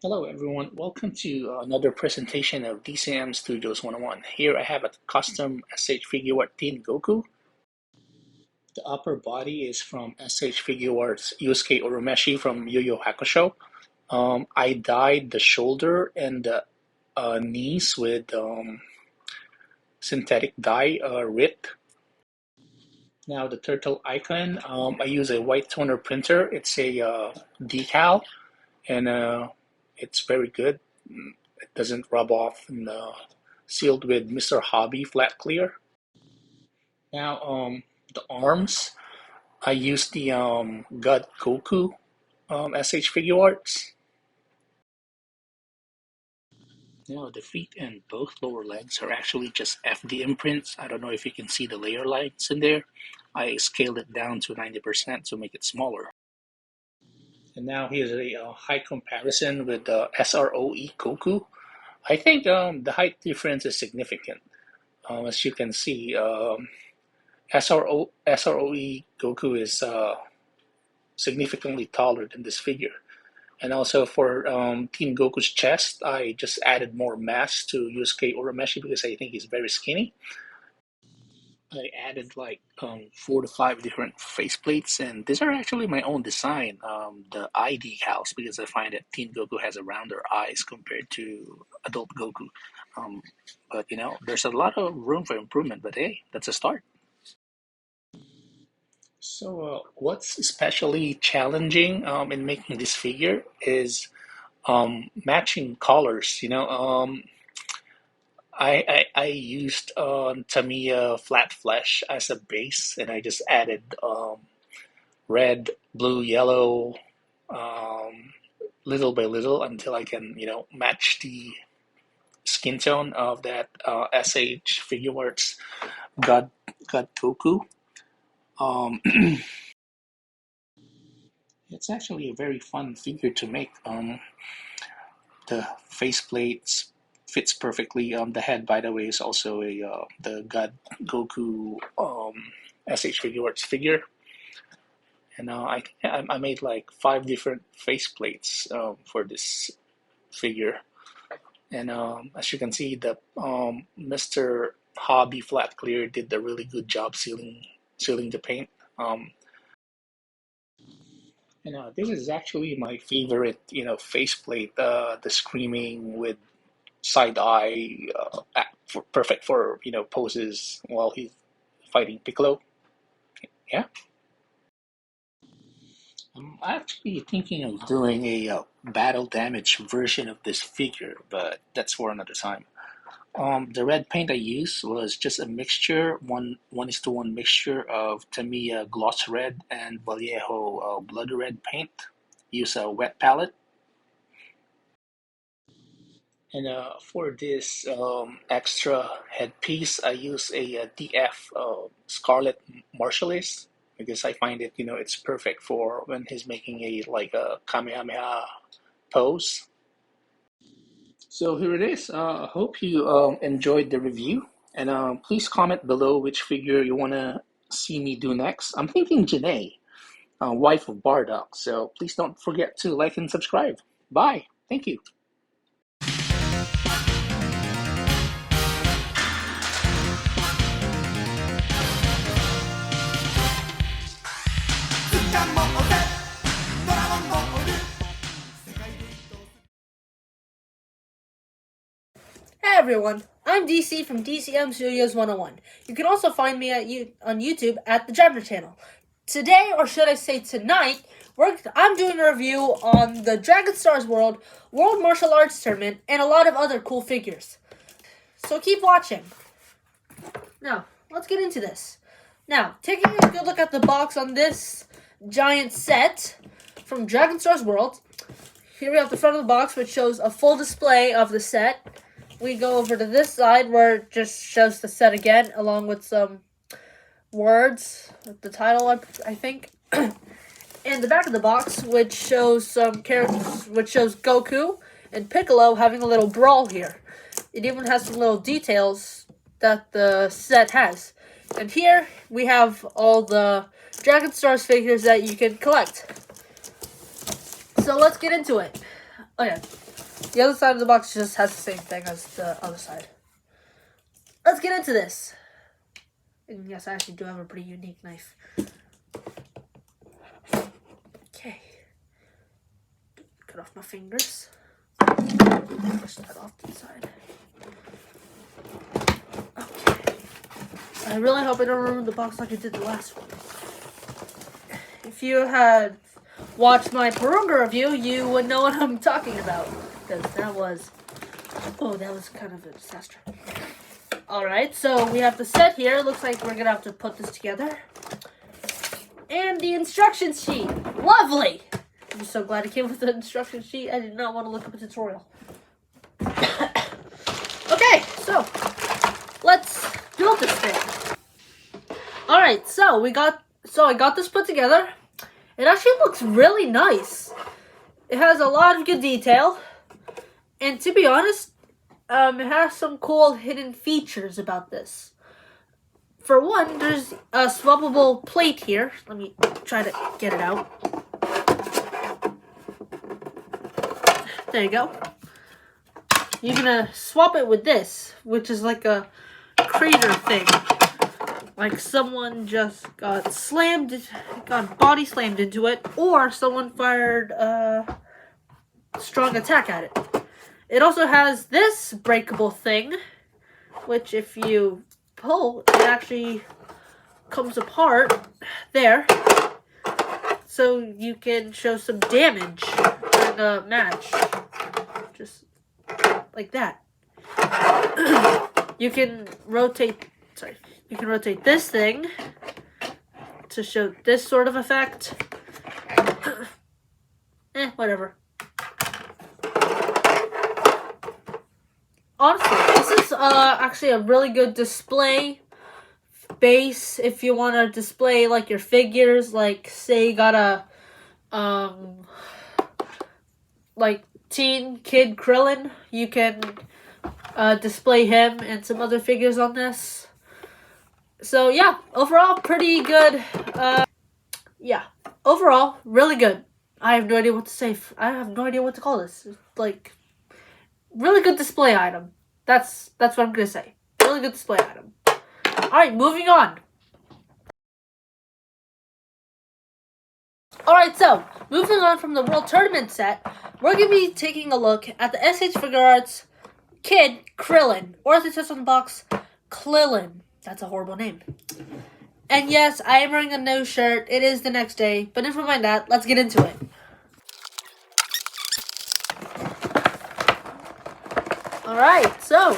Hello everyone, welcome to another presentation of DCM Studios 101. Here I have a custom SH Figuart TEEN Goku. The upper body is from SH Figuarts Yusuke Urameshi from Yu Yu Hakusho. I dyed the shoulder and the knees with synthetic dye RIT. Now the turtle icon, I use a white toner printer. It's a decal and it's very good. It doesn't rub off and sealed with Mr. Hobby flat clear. Now the arms, I use the God Goku SH Figuarts. Now the feet and both lower legs are actually just FD imprints. I don't know if you can see the layer lines in there. I scaled it down to 90% to make it smaller. And now here's a height comparison with the SROE Goku. I think the height difference is significant. As you can see, SROE Goku is significantly taller than this figure. And also for Team Goku's chest, I just added more mass to Yusuke Urameshi because I think he's very skinny. I added like 4 to 5 different faceplates, and these are actually my own design. The eye decals, because I find that Teen Goku has a rounder eyes compared to adult Goku. Um, but there's a lot of room for improvement. But hey, that's a start. So, what's especially challenging in making this figure is matching colors. I used Tamiya flat flesh as a base, and I just added red, blue, yellow, um, little by little until I can, match the skin tone of that SH Figuarts God God Goku. Um, it's actually a very fun figure to make. The faceplates fits perfectly. The head, by the way, is also a the God Goku SH Figuarts figure. And I made like 5 different faceplates for this figure. And as you can see, the Mr. Hobby Flat Clear did a really good job sealing the paint. And this is actually my favorite, faceplate. The screaming with side eye, perfect for poses while he's fighting Piccolo. Yeah. I'm actually thinking of doing a battle damage version of this figure, but that's for another time. The red paint I used was just a mixture, one is to one mixture of Tamiya gloss red and Vallejo blood red paint. Use a wet palette, and for this extra headpiece, I use a, DF Scarlet Marshallese because I find it, it's perfect for when he's making a like a Kamehameha pose. So here it is. I hope you enjoyed the review, and please comment below which figure you want to see me do next. I'm thinking Janae, wife of Bardock. So please don't forget to like and subscribe. Bye. Thank you. Hey everyone, I'm DC from DCM Studios 101. You can also find me on YouTube at the Jiren channel. Today, or should I say tonight, I'm doing a review on the Dragon Stars World Martial Arts Tournament and a lot of other cool figures. So keep watching. Now, let's get into this. Now, taking a good look at the box on this giant set from Dragon Stars World. Here we have the front of the box, which shows a full display of the set. We go over to this side where it just shows the set again, along with some words, the title, I think. And the back of the box, which shows some characters, which shows Goku and Piccolo having a little brawl here. It even has some little details that the set has. And here we have all the Dragon Stars figures that you can collect. So let's get into it. Okay. The other side of the box just has the same thing as the other side. Let's get into this. And yes, I actually do have a pretty unique knife. Okay. Cut off my fingers. Push that off to the side. Okay. I really hope I don't ruin the box like I did the last one. If you had watched my Perunga review, you would know what I'm talking about. Because that was kind of a disaster. Alright, so we have the set here. Looks like we're going to have to put this together. And the instruction sheet. Lovely! I'm so glad it came with the instruction sheet. I did not want to look up a tutorial. Okay, so let's build this thing. Alright, so I got this put together. It actually looks really nice. It has a lot of good detail. And to be honest, it has some cool hidden features about this. For one, there's a swappable plate here. Let me try to get it out. There you go. You're gonna swap it with this, which is like a crater thing. Like someone just got body slammed into it, or someone fired a strong attack at it. It also has this breakable thing, which if you pull, it actually comes apart there. So you can show some damage in a match. Just like that. You can rotate this thing to show this sort of effect. Whatever. Honestly, this is actually a really good display base if you want to display like your figures. Like, say you got a like teen kid Krillin, you can display him and some other figures on this. So yeah, overall pretty good. Yeah, overall really good. I have no idea what to say. I have no idea what to call this. Like, really good display item. That's what I'm gonna say. Really good display item. Alright, moving on. Alright, so, moving on from the World Tournament set, we're gonna be taking a look at the SH Figuarts Kid Krillin. Or as it says on the box, Krillin. That's a horrible name. And yes, I am wearing a new shirt. It is the next day, but never mind that. Let's get into it. Alright, so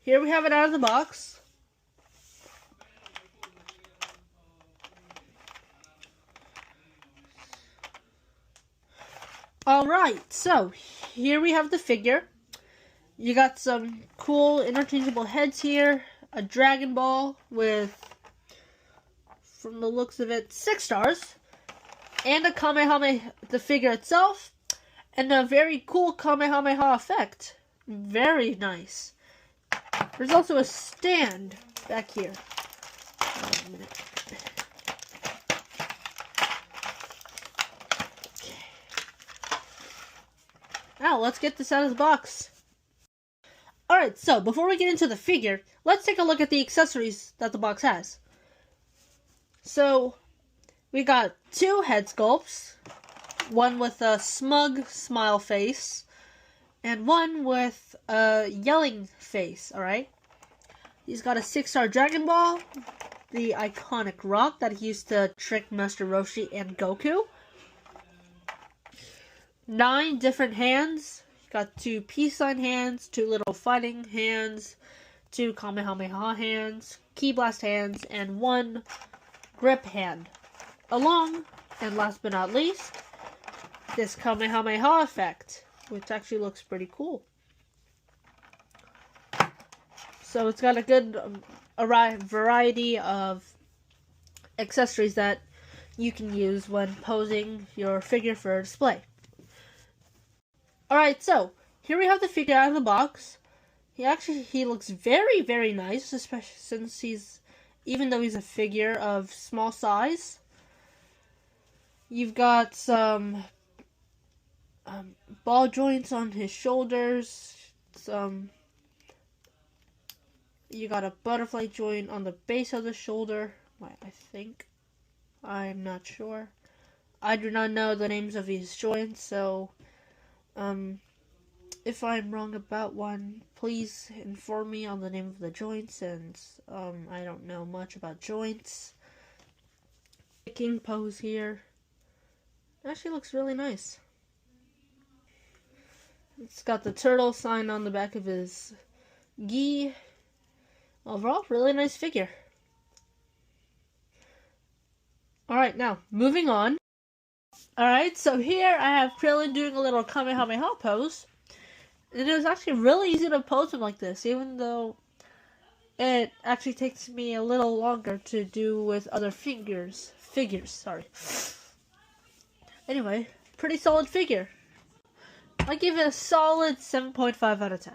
here we have it out of the box. Alright, so here we have the figure. You got some cool interchangeable heads here, a Dragon Ball with, from the looks of it, 6 stars, and a Kamehameha, the figure itself, and a very cool Kamehameha effect. Very nice. There's also a stand back here. Hold on a minute. Okay. Now, let's get this out of the box. Alright, so before we get into the figure, let's take a look at the accessories that the box has. So, we got 2 head sculpts, one with a smug smile face, and one with a yelling face, alright? He's got a 6-star Dragon Ball, the iconic rock that he used to trick Master Roshi and Goku. 9 different hands. Got 2 peace sign hands, 2 little fighting hands, 2 Kamehameha hands, Ki Blast hands, and 1 grip hand. Along, and last but not least, this Kamehameha effect, which actually looks pretty cool. So it's got a good variety of accessories that you can use when posing your figure for display. Alright, so here we have the figure out of the box. He looks very, very nice, especially since he's even though he's a figure of small size. You've got some ball joints on his shoulders. You got a butterfly joint on the base of the shoulder. I think. I'm not sure. I do not know the names of these joints, so if I'm wrong about one, please inform me on the name of the joints, and I don't know much about joints. The king pose here actually looks really nice. It's got the turtle sign on the back of his gi. Overall, really nice figure. Alright, now, moving on. Alright, so here I have Krillin doing a little Kamehameha pose. And it was actually really easy to pose him like this, even though it actually takes me a little longer to do with other figures, sorry. Anyway, pretty solid figure. I give it a solid 7.5 out of 10.